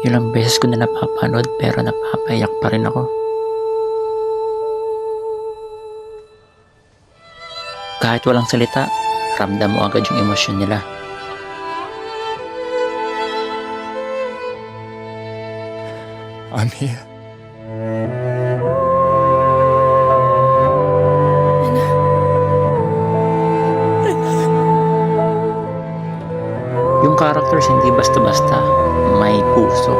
Ilang beses ko na napapanood pero napapayak pa rin ako. Kahit walang salita, ramdam mo agad yung emosyon nila. I'm here. Yung characters hindi basta-basta, may puso.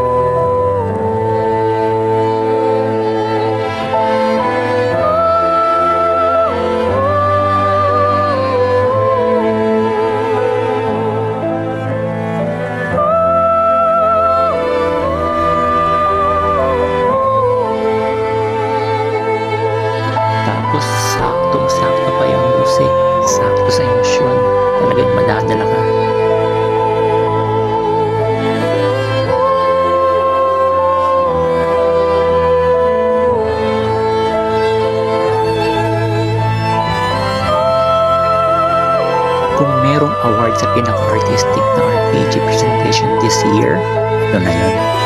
Tapos saktong-sakto pa yung music, sakto sa emosyon, talagang madadala ka. Kung merong award sa pinaka-artistic na RPG presentation this year, ito na yun.